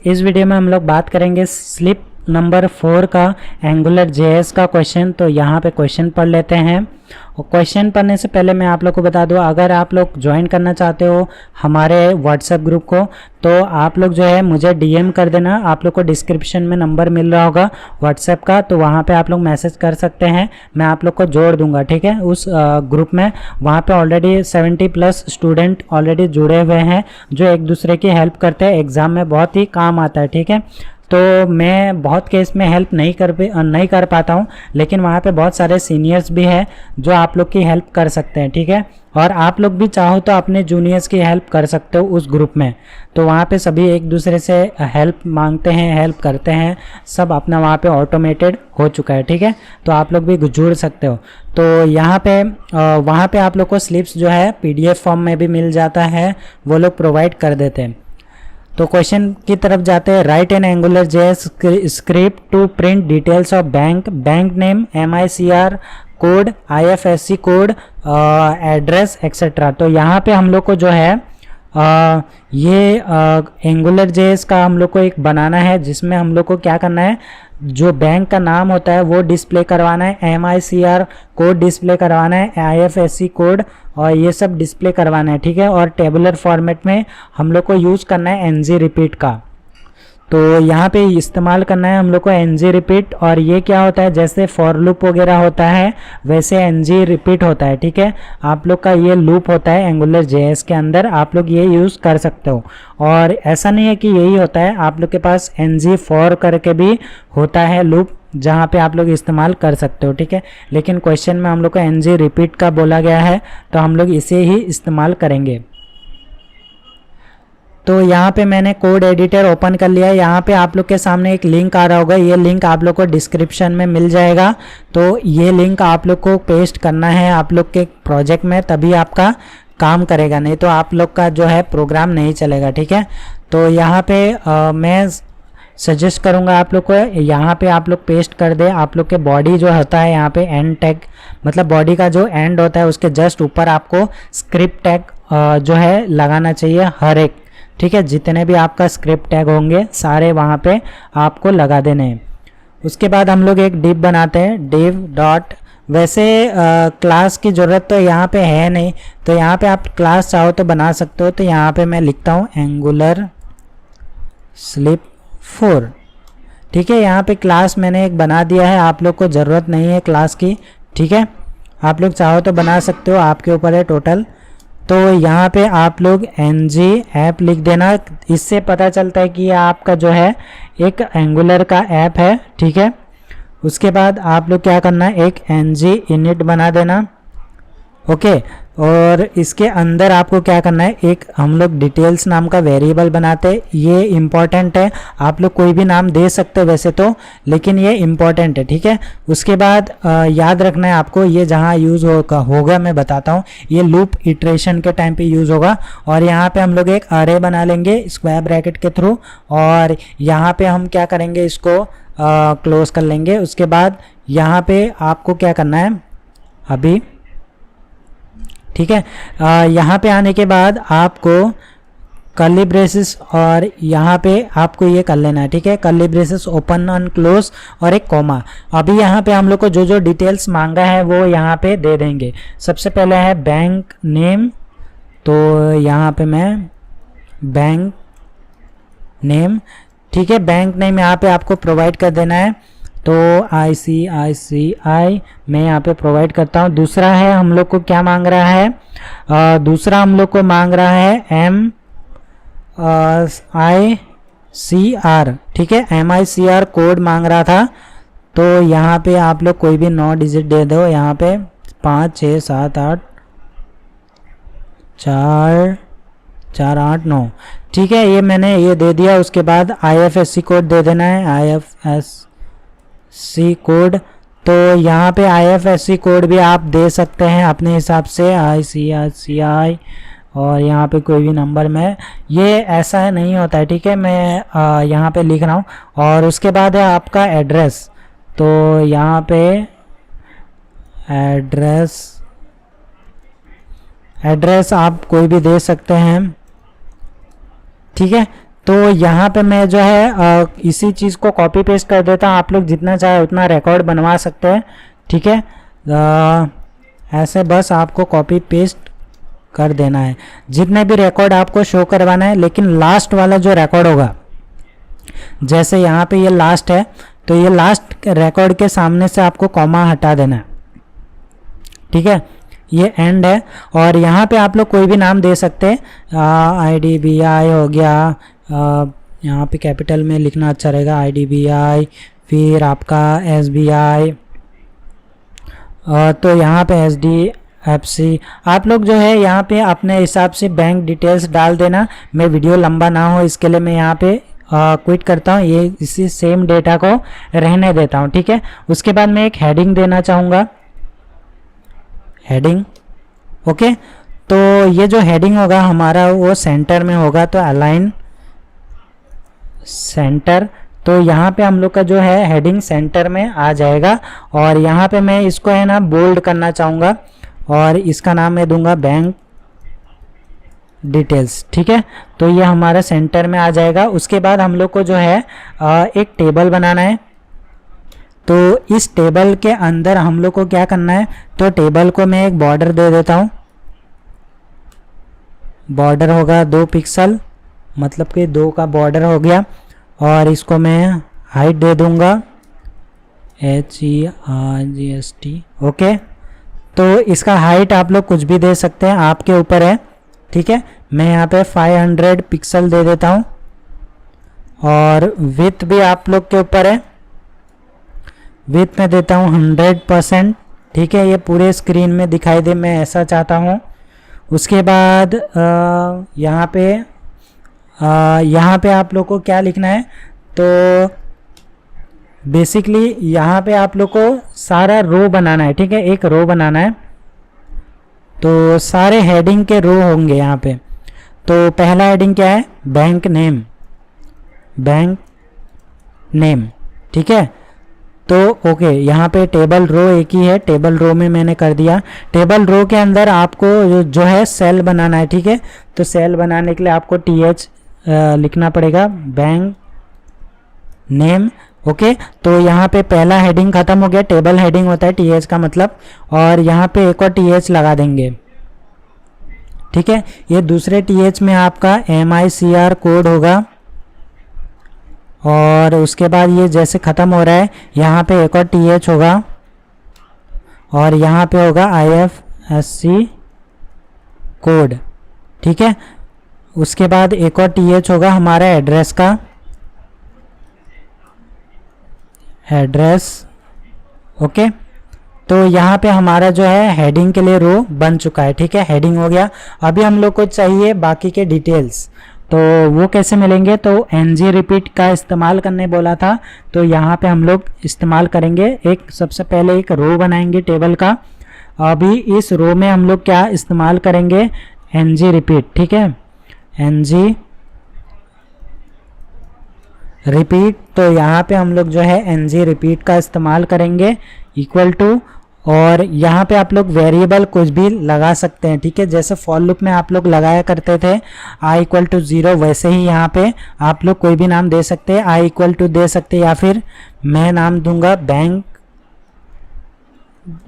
इस वीडियो में हम लोग बात करेंगे स्लिप नंबर 4 का एंगुलर जेएस का क्वेश्चन। तो यहाँ पे क्वेश्चन पढ़ लेते हैं। और क्वेश्चन पढ़ने से पहले मैं आप लोग को बता दूं, अगर आप लोग ज्वाइन करना चाहते हो हमारे व्हाट्सएप ग्रुप को, तो आप लोग जो है मुझे डीएम कर देना। आप लोग को डिस्क्रिप्शन में नंबर मिल रहा होगा व्हाट्सएप का, तो वहाँ पे आप लोग मैसेज कर सकते हैं, मैं आप लोग को जोड़ दूंगा, ठीक है, उस ग्रुप में। वहाँ पे ऑलरेडी 70+ स्टूडेंट ऑलरेडी जुड़े हुए हैं जो एक दूसरे की हेल्प करते हैं, एग्ज़ाम में बहुत ही काम आता है, ठीक है। तो मैं बहुत केस में हेल्प नहीं कर पाता हूँ, लेकिन वहाँ पे बहुत सारे सीनियर्स भी हैं जो आप लोग की हेल्प कर सकते हैं, ठीक है। और आप लोग भी चाहो तो अपने जूनियर्स की हेल्प कर सकते हो उस ग्रुप में। तो वहाँ पे सभी एक दूसरे से हेल्प मांगते हैं, हेल्प करते हैं, सब अपना वहाँ पे ऑटोमेटेड हो चुका है, ठीक है। तो आप लोग भी जुड़ सकते हो। तो यहाँ पे वहाँ पे आप लोग को स्लिप्स जो है PDF फॉर्म में भी मिल जाता है, वो लोग प्रोवाइड कर देते हैं। तो क्वेश्चन की तरफ जाते हैं। Write an Angular JS script to print details of bank name, MICR code, IFSC code, address etcetera. तो यहाँ पे हम लोग को जो है ये एंगुलर जेएस का हम लोग को एक बनाना है, जिसमें हम लोग को क्या करना है, जो बैंक का नाम होता है वो डिस्प्ले करवाना है, MICR कोड डिस्प्ले करवाना है, IFSC कोड और ये सब डिस्प्ले करवाना है, ठीक है। और टेबुलर फॉर्मेट में हम लोग को यूज़ करना है NG रिपीट का। तो यहाँ पे इस्तेमाल करना है हम लोग को NG रिपीट। और ये क्या होता है, जैसे फॉर लूप वगैरह होता है वैसे NG रिपीट होता है, ठीक है। आप लोग का ये लूप होता है एंगुलर जेएस के अंदर, आप लोग ये यूज़ कर सकते हो। और ऐसा नहीं है कि यही होता है, आप लोग के पास NG फॉर करके भी होता है लूप, जहाँ पे आप लोग इस्तेमाल कर सकते हो, ठीक है। लेकिन क्वेश्चन में हम लोग को NG रिपीट का बोला गया है, तो हम लोग इसे ही इस्तेमाल करेंगे। तो यहाँ पे मैंने कोड एडिटर ओपन कर लिया है। यहाँ पे आप लोग के सामने एक लिंक आ रहा होगा, ये लिंक आप लोग को डिस्क्रिप्शन में मिल जाएगा। तो ये लिंक आप लोग को पेस्ट करना है आप लोग के प्रोजेक्ट में, तभी आपका काम करेगा, नहीं तो आप लोग का जो है प्रोग्राम नहीं चलेगा, ठीक है। तो यहाँ पे मैं सजेस्ट करूँगा आप लोग को, यहाँ पे आप लोग पेस्ट कर दे। आप लोग के बॉडी जो होता है यहाँ पे एंड टैग, मतलब बॉडी का जो एंड होता है उसके जस्ट ऊपर आपको स्क्रिप्ट टैग जो है लगाना चाहिए हर एक, ठीक है। जितने भी आपका स्क्रिप्ट टैग होंगे सारे वहाँ पे आपको लगा देने हैं। उसके बाद हम लोग एक डिव बनाते हैं, डिव डॉट। वैसे क्लास की ज़रूरत तो यहाँ पे है नहीं, तो यहाँ पे आप क्लास चाहो तो बना सकते हो। तो यहाँ पे मैं लिखता हूँ एंगुलर स्लिप 4, ठीक है। यहाँ पे क्लास मैंने एक बना दिया है, आप लोग को ज़रूरत नहीं है क्लास की, ठीक है। आप लोग चाहो तो बना सकते हो, आपके ऊपर है टोटल। तो यहाँ पे आप लोग NG ऐप लिख देना, इससे पता चलता है कि ये आपका जो है एक एंगुलर का ऐप है, ठीक है। उसके बाद आप लोग क्या करना है, एक NG init बना देना, ओके। और इसके अंदर आपको क्या करना है, एक हम लोग डिटेल्स नाम का वेरिएबल बनाते हैं। ये इम्पॉर्टेंट है, आप लोग कोई भी नाम दे सकते हो वैसे तो, लेकिन ये इम्पॉर्टेंट है, ठीक है। उसके बाद याद रखना है आपको, ये जहाँ यूज़ होगा मैं बताता हूँ, ये लूप इटरेशन के टाइम पे यूज़ होगा। और यहाँ पे हम लोग एक अरे बना लेंगे स्क्वायर ब्रैकेट के थ्रू, और यहाँ पे हम क्या करेंगे, इसको क्लोज कर लेंगे। उसके बाद यहाँ पे आपको क्या करना है अभी, ठीक है। यहाँ पे आने के बाद आपको कर्ली ब्रेसेस और यहाँ पे आपको ये कर लेना है, ठीक है। Curly braces open and close और एक कॉमा। अभी यहाँ पे हम लोग को जो जो डिटेल्स मांगा है वो यहाँ पे दे देंगे। सबसे पहले है बैंक नेम, तो यहाँ पे मैं बैंक नेम, ठीक है, बैंक नेम यहाँ पे आपको प्रोवाइड कर देना है। तो ICICI मैं यहाँ पे प्रोवाइड करता हूँ। दूसरा है हम लोग को क्या मांग रहा है, दूसरा हम लोग को मांग रहा है MICR, ठीक है, MICR कोड मांग रहा था। तो यहाँ पे आप लोग कोई भी 9 डिजिट दे दो, यहाँ पे 5 6 7 8 4 4 8 9, ठीक है, ये मैंने ये दे दिया। उसके बाद IFSC कोड दे देना है, IFSC कोड। तो यहाँ पे IFSC कोड भी आप दे सकते हैं अपने हिसाब से, ICICI, और यहाँ पे कोई भी नंबर में, ये ऐसा नहीं होता है, ठीक है। मैं यहाँ पे लिख रहा हूँ। और उसके बाद है आपका एड्रेस, तो यहाँ पे एड्रेस आप कोई भी दे सकते हैं, ठीक है। तो यहाँ पे मैं जो है इसी चीज़ को कॉपी पेस्ट कर देता हूँ। आप लोग जितना चाहे उतना रिकॉर्ड बनवा सकते हैं, ठीक है। ऐसे बस आपको कॉपी पेस्ट कर देना है जितने भी रिकॉर्ड आपको शो करवाना है। लेकिन लास्ट वाला जो रिकॉर्ड होगा, जैसे यहाँ पे ये लास्ट है, तो ये लास्ट रिकॉर्ड के सामने से आपको कॉमा हटा देना है, ठीक है। ये एंड है और यहाँ पे आप लोग कोई भी नाम दे सकते हैं, IDBI हो गया, यहाँ पे कैपिटल में लिखना अच्छा रहेगा, IDBI, फिर आपका SBI, तो यहाँ पे HDFC। आप लोग जो है यहाँ पे अपने हिसाब से बैंक डिटेल्स डाल देना। मैं वीडियो लंबा ना हो इसके लिए मैं यहाँ पे क्विट करता हूँ, ये इसी सेम डेटा को रहने देता हूँ, ठीक है। उसके बाद मैं एक हेडिंग देना चाहूँगा, हेडिंग, ओके। तो ये जो हेडिंग होगा हमारा वो सेंटर में होगा, तो अलाइन सेंटर। तो यहाँ पे हम लोग का जो है हेडिंग सेंटर में आ जाएगा। और यहाँ पे मैं इसको है ना बोल्ड करना चाहूँगा और इसका नाम मैं दूंगा बैंक डिटेल्स, ठीक है। तो ये हमारा सेंटर में आ जाएगा। उसके बाद हम लोग को जो है एक टेबल बनाना है। तो इस टेबल के अंदर हम लोग को क्या करना है, तो टेबल को मैं एक बॉर्डर दे देता हूँ। बॉर्डर होगा 2 पिक्सल, मतलब कि 2 का बॉर्डर हो गया। और इसको मैं हाइट दे दूंगा HERGST, ओके। तो इसका हाइट आप लोग कुछ भी दे सकते हैं, आपके ऊपर है, ठीक है। मैं यहाँ पे 500 पिक्सल दे देता हूँ और विड्थ भी आप लोग के ऊपर है, विड्थ में देता हूँ 100%, ठीक है। ये पूरे स्क्रीन में दिखाई दे, मैं ऐसा चाहता हूँ। उसके बाद यहाँ पे आप लोग को क्या लिखना है, तो बेसिकली यहाँ पे आप लोग को सारा रो बनाना है, ठीक है। एक रो बनाना है, तो सारे हेडिंग के रो होंगे यहाँ पे। तो पहला हेडिंग क्या है, बैंक नेम, बैंक नेम, ठीक है। तो ओके, यहाँ पे टेबल रो एक ही है, टेबल रो में मैंने कर दिया। टेबल रो के अंदर आपको जो है सेल बनाना है, ठीक है। तो सेल बनाने के लिए आपको TH लिखना पड़ेगा, बैंक नेम, ओके। तो यहाँ पे पहला हेडिंग खत्म हो गया, टेबल हेडिंग होता है TH का मतलब, और यहाँ पे एक और TH लगा देंगे, ठीक है। ये दूसरे TH में आपका MICR कोड होगा। और उसके बाद ये जैसे ख़त्म हो रहा है, यहाँ पे एक और TH होगा और यहाँ पे होगा IFSC कोड, ठीक है। उसके बाद एक और TH होगा हमारा एड्रेस का, एड्रेस, ओके। तो यहाँ पे हमारा जो है हेडिंग के लिए रो बन चुका है, ठीक है। हेडिंग हो गया। अभी हम लोग को चाहिए बाकी के डिटेल्स, तो वो कैसे मिलेंगे, तो NG रिपीट का इस्तेमाल करने बोला था, तो यहाँ पे हम लोग इस्तेमाल करेंगे। एक सबसे पहले एक रो बनाएंगे टेबल का। अभी इस रो में हम लोग क्या इस्तेमाल करेंगे, NG रिपीट, ठीक है। NG रिपीट, तो यहाँ पे हम लोग जो है NG रिपीट का इस्तेमाल करेंगे, इक्वल टू, और यहाँ पे आप लोग वेरिएबल कुछ भी लगा सकते हैं, ठीक है। जैसे फॉर लूप में आप लोग लगाया करते थे i = 0, वैसे ही यहाँ पे आप लोग कोई भी नाम दे सकते हैं, i = दे सकते हैं, या फिर मैं नाम दूंगा बैंक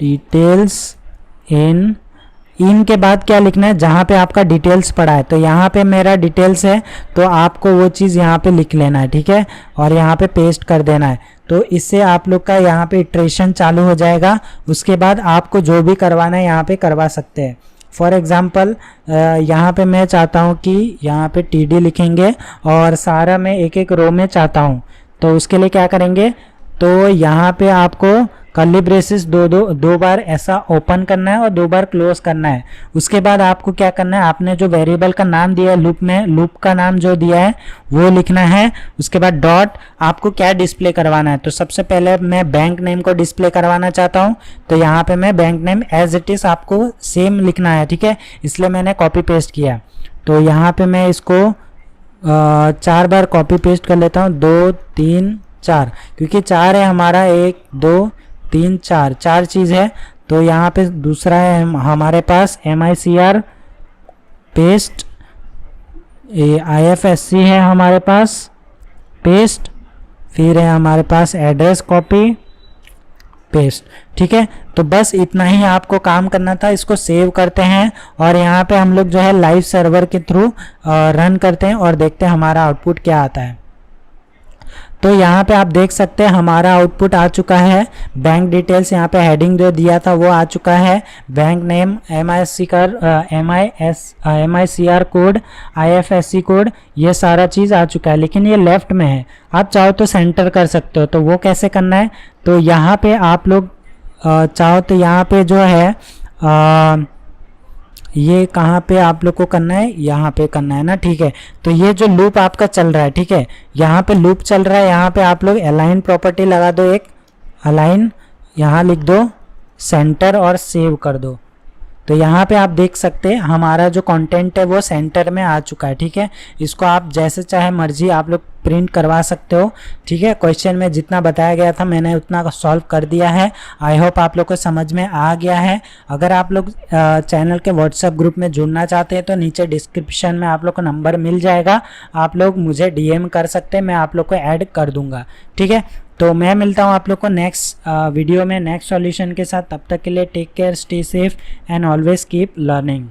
डिटेल्स इन के बाद क्या लिखना है, जहाँ पे आपका डिटेल्स पड़ा है। तो यहाँ पे मेरा डिटेल्स है, तो आपको वो चीज़ यहाँ पे लिख लेना है, ठीक है, और यहाँ पे पेस्ट कर देना है। तो इससे आप लोग का यहाँ पे इटरेशन चालू हो जाएगा। उसके बाद आपको जो भी करवाना है यहाँ पे करवा सकते हैं। फॉर एग्ज़ाम्पल यहाँ पे मैं चाहता हूँ कि यहाँ पे TD लिखेंगे और सारा मैं एक एक रो में चाहता हूँ, तो उसके लिए क्या करेंगे, तो यहाँ पे आपको कर्ली ब्रेसेस दो बार ऐसा ओपन करना है और 2 बार क्लोज करना है। उसके बाद आपको क्या करना है, आपने जो वेरिएबल का नाम दिया है लूप में, लूप का नाम जो दिया है वो लिखना है। उसके बाद डॉट, आपको क्या डिस्प्ले करवाना है, तो सबसे पहले मैं बैंक नेम को डिस्प्ले करवाना चाहता हूँ, तो यहाँ पे मैं bank name as it is आपको सेम लिखना है, ठीक है, इसलिए मैंने कॉपी पेस्ट किया। तो यहाँ पे मैं इसको 4 बार कॉपी पेस्ट कर लेता हूँ, 2 3 4, क्योंकि 4 है हमारा, 1 2 3 4 चीज़ है। तो यहाँ पे दूसरा है हमारे पास MICR पेस्ट ये IFSC है हमारे पास, पेस्ट, फिर है हमारे पास एड्रेस कॉपी, पेस्ट। ठीक है, तो बस इतना ही आपको काम करना था। इसको सेव करते हैं और यहाँ पे हम लोग जो है लाइव सर्वर के थ्रू रन करते हैं और देखते हैं हमारा आउटपुट क्या आता है। तो यहाँ पे आप देख सकते हैं हमारा आउटपुट आ चुका है। बैंक डिटेल्स यहाँ पे हेडिंग जो दिया था वो आ चुका है, bank name, MICR code, IFSC code, ये सारा चीज़ आ चुका है। लेकिन ये लेफ्ट में है, आप चाहो तो सेंटर कर सकते हो। तो वो कैसे करना है, तो यहाँ पे आप लोग चाहो तो यहाँ पे जो है ये कहाँ पे आप लोग को करना है, यहाँ पे करना है ना। ठीक है, तो ये जो लूप आपका चल रहा है, ठीक है, यहाँ पे लूप चल रहा है। यहाँ पे आप लोग अलाइन प्रॉपर्टी लगा दो, एक अलाइन यहाँ लिख दो, सेंटर और सेव कर दो। तो यहाँ पे आप देख सकते हैं हमारा जो कंटेंट है वो सेंटर में आ चुका है। ठीक है, इसको आप जैसे चाहे मर्जी आप लोग प्रिंट करवा सकते हो। ठीक है, क्वेश्चन में जितना बताया गया था मैंने उतना सॉल्व कर दिया है। आई होप आप लोग को समझ में आ गया है। अगर आप लोग चैनल के व्हाट्सएप ग्रुप में जुड़ना चाहते हैं तो नीचे डिस्क्रिप्शन में आप लोग को नंबर मिल जाएगा, आप लोग मुझे DM कर सकते हैं, मैं आप लोग को ऐड कर दूंगा। ठीक है, तो मैं मिलता हूँ आप लोग को नेक्स्ट वीडियो में नेक्स्ट सॉल्यूशन के साथ। तब तक के लिए take care, stay safe and always keep learning.